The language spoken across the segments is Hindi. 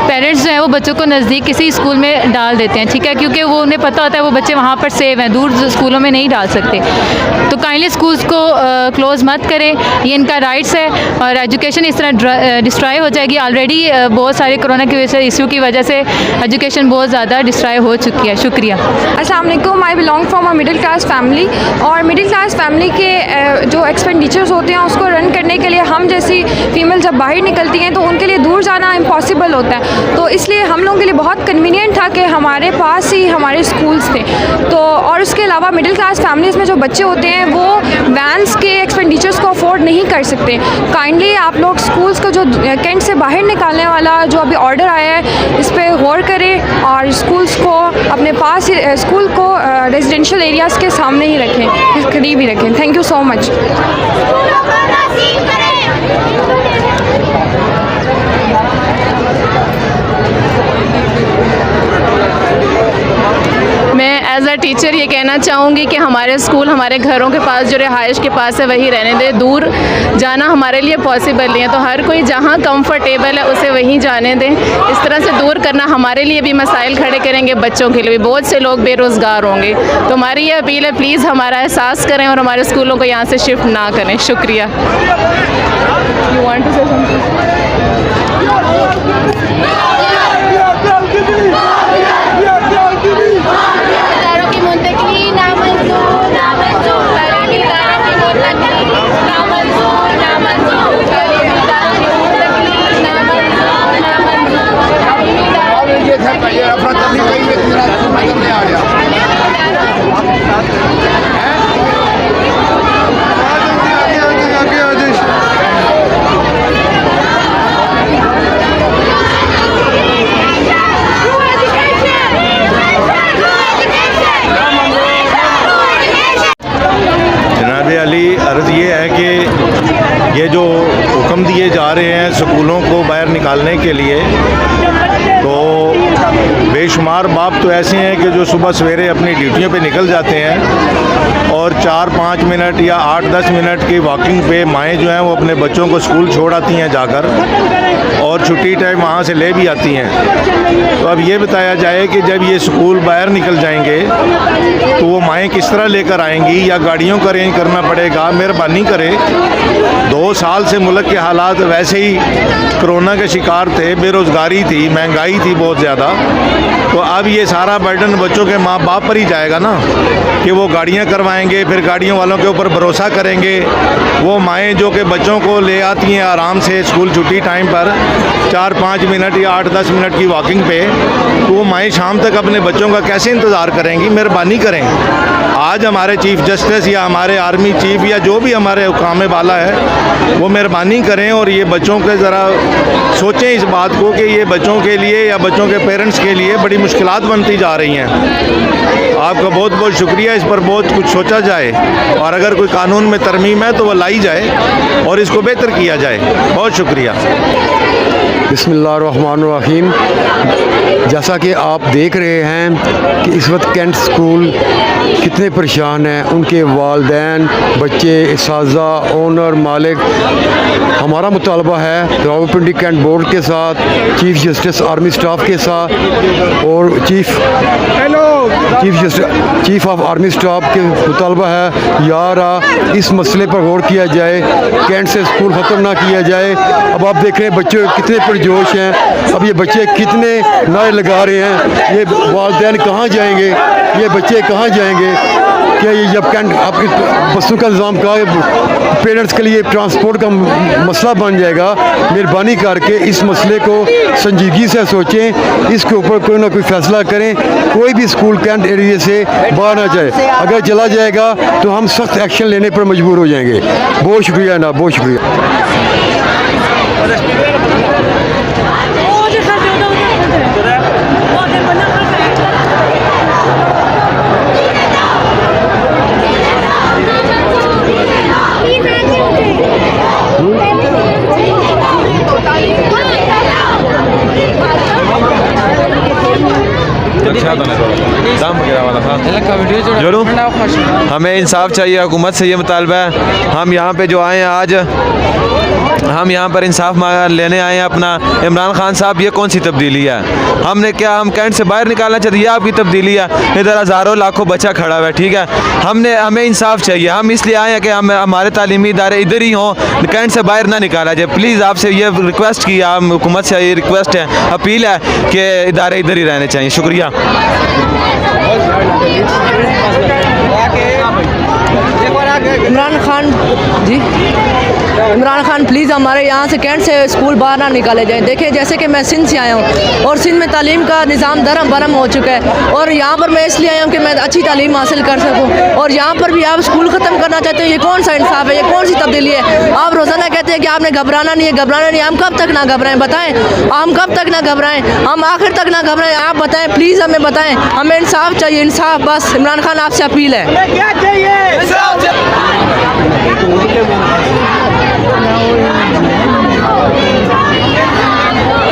पेरेंट्स जो हैं वो बच्चों को नज़दीक किसी स्कूल में डाल देते हैं, ठीक है, क्योंकि वो उन्हें पता होता है वो बच्चे वहाँ पर सेव हैं, दूर स्कूलों में नहीं डाल सकते। तो काइंडली स्कूल्स को क्लोज़ मत करें, ये इनका राइट्स है और एजुकेशन इस तरह डिस्ट्रॉय हो जाएगी। ऑलरेडी बहुत सारे कोरोना की वजह से इशू की वजह से एजुकेशन बहुत ज़्यादा डिस्ट्रॉय हो चुकी है। शुक्रिया। अस्सलाम वालेकुम, I belong from a middle class family और मिडिल क्लास फैमिली के जो एक्सपेंडिचर्स होते हैं उसको रन करने के लिए हम जैसी फीमेल जब बाहर निकलती हैं तो उनके लिए दूर जाना इम्पॉसिबल होता है। तो इसलिए हम लोगों के लिए बहुत कन्वीनियंट था कि हमारे पास ही हमारे स्कूल्स थे। तो और उसके अलावा मिडिल क्लास फैमिलीज़ में जो बच्चे होते हैं वो वैन्स के एक्सपेंडिचर्स को अफोर्ड नहीं कर सकते। काइंडली आप लोग स्कूल्स को जो कैंट से बाहर निकालने वाला जो अभी ऑर्डर आया है इस पर गौर करें और स्कूल्स को अपने पास ही स्कूल को रेजिडेंशियल एरियाज़ के सामने ही रखें, करीब ही रखें। Thank you so much. मैं एज अ टीचर ये कहना चाहूँगी कि हमारे स्कूल हमारे घरों के पास जो रिहाइश के पास है वहीं रहने दें, दूर जाना हमारे लिए पॉसिबल नहीं है। तो हर कोई जहाँ कंफर्टेबल है उसे वहीं जाने दें। इस तरह से दूर करना हमारे लिए भी मसाइल खड़े करेंगे, बच्चों के लिए भी बहुत से लोग बेरोज़गार होंगे। तो हमारी ये अपील है, प्लीज़ हमारा एहसास करें और हमारे स्कूलों को यहाँ से शिफ्ट ना करें। शुक्रिया। You want to say something? अर्ज़ ये है कि ये जो हुक्म दिए जा रहे हैं स्कूलों को बाहर निकालने के लिए, तो बेशुमार बाप तो ऐसे हैं कि जो सुबह सवेरे अपनी ड्यूटियों पे निकल जाते हैं और 4-5 मिनट या 8-10 मिनट की वॉकिंग पे माएँ जो हैं वो अपने बच्चों को स्कूल छोड़ आती हैं जाकर और छुट्टी टाइम वहाँ से ले भी आती हैं। तो अब ये बताया जाए कि जब ये स्कूल बाहर निकल जाएंगे तो वो माएँ किस तरह लेकर आएंगी या गाड़ियों का अरेंज करना पड़ेगा। मेहरबानी करें, 2 साल से मुल्क के हालात वैसे ही कोरोना के शिकार थे, बेरोज़गारी थी, महंगाई थी बहुत ज़्यादा। तो अब ये सारा बर्डन बच्चों के माँ बाप पर ही जाएगा ना कि वो गाड़ियाँ करवाएंगे, फिर गाड़ियों वालों के ऊपर भरोसा करेंगे। वो माएँ जो कि बच्चों को ले आती हैं आराम से स्कूल छुट्टी टाइम पर 4-5 मिनट या 8-10 मिनट की वॉकिंग पे, तो वो माएँ शाम तक अपने बच्चों का कैसे इंतज़ार करेंगी। मेहरबानी करें, आज हमारे चीफ जस्टिस या हमारे आर्मी चीफ या जो भी हमारे हुकाम वाला है वो मेहरबानी करें और ये बच्चों के ज़रा सोचें इस बात को कि ये बच्चों के लिए या बच्चों के पेरेंट्स के लिए बड़ी मुश्किलात बनती जा रही हैं। आपका बहुत बहुत शुक्रिया, इस पर बहुत कुछ सोचा जाए और अगर कोई कानून में तरमीम है तो वह लाई जाए और इसको बेहतर किया जाए। बहुत शुक्रिया। बिस्मिल्लाहिर्रहमानिर्रहीम। जैसा कि आप देख रहे हैं कि इस वक्त कैंट स्कूल कितने परेशान हैं, उनके वालिदैन, बच्चे, इसाज़ा, ओनर, मालिक। हमारा मुतालबा है रावलपिंडी कैंट बोर्ड के साथ, चीफ जस्टिस आर्मी स्टाफ के साथ और चीफ ऑफ आर्मी स्टाफ के मुतालबा है यारा इस मसले पर गौर किया जाए, कैंट से स्कूल ख़त्म ना किया जाए। अब आप देख रहे हैं बच्चे कितने पुरजोश हैं, अब ये बच्चे कितने नारे लगा रहे हैं, ये वालिदैन कहाँ जाएंगे, ये बच्चे कहाँ जाएंगे। क्या ये जब कैंट आपकी बसों का इंतज़ाम का पेरेंट्स के लिए ट्रांसपोर्ट का मसला बन जाएगा, मेहरबानी करके इस मसले को संजीदगी से सोचें, इसके ऊपर कोई ना कोई फ़ैसला करें। कोई भी स्कूल कैंट एरिया से बाहर ना जाए, अगर चला जाएगा तो हम सख्त एक्शन लेने पर मजबूर हो जाएंगे। बहुत शुक्रिया ना, बहुत शुक्रिया। हमें इंसाफ चाहिए, हुकूमत से ये मुतालबा है। हम यहाँ पे जो आए हैं आज हम यहाँ पर इंसाफ लेने आए हैं अपना। इमरान खान साहब, ये कौन सी तब्दीली है? हमने क्या, हम कैंट से बाहर निकालना चाहते हैं? ये आपकी तब्दीली है? इधर हज़ारों लाखों बच्चा खड़ा हुआ है, ठीक है। हमें इंसाफ चाहिए। हम इसलिए आए हैं कि हमारे तालीमी इदारे इधर ही हों, कैंट से बाहर ना निकाला जाए। प्लीज़ आपसे ये रिक्वेस्ट की, हम हुकूमत से ये रिक्वेस्ट है, अपील है कि इदारे इधर ही रहने चाहिए। शुक्रिया। इमरान खान जी, इमरान खान प्लीज़ हमारे यहाँ से कैंट से स्कूल बाहर ना निकाले जाएं। देखिए जैसे कि मैं सिंध से आया हूँ और सिंध में तालीम का निज़ाम धर्म भरम हो चुका है और यहाँ पर मैं इसलिए आया हूँ कि मैं अच्छी तालीम हासिल कर सकूँ और यहाँ पर भी आप स्कूल ख़त्म करना चाहते हो। ये कौन सा इंसाफ है? ये कौन सी तब्दीली है? आप रोज़ाना कहते हैं कि आपने घबराना नहीं है, घबराना नहीं है। हम कब तक ना घबराएं? बताएं, हम कब तक ना घबराएं? हम आखिर तक ना घबराएं? आप बताएं, प्लीज़ हमें बताएं। हमें इंसाफ चाहिए, इंसाफ। बस इमरान खान आपसे अपील है। क्या चाहिए?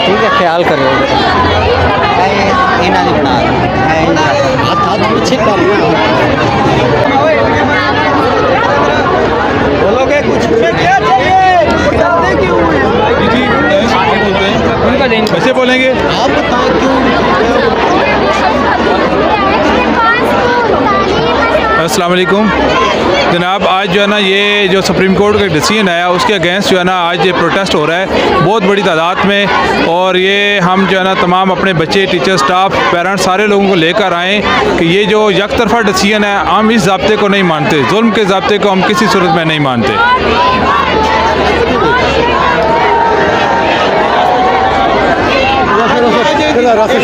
ठीक है, ख्याल करो। बोलोगे कुछ? क्या चाहिए? कैसे बोलेंगे? आप बताएं क्यों? अस्सलाम वालेकुम जनाब, आज जो है ना ये जो सुप्रीम कोर्ट का डिसीजन आया उसके अगेंस्ट जो है ना आज ये प्रोटेस्ट हो रहा है बहुत बड़ी तादाद में। और ये हम जो है ना तमाम अपने बच्चे, टीचर, स्टाफ, पेरेंट्स सारे लोगों को लेकर आए कि ये जो यकतरफा डिसीजन है, हम इस ज़ाब्ते को नहीं मानते। जुल्म के ज़ाब्ते को हम किसी सूरत में नहीं मानते। राशि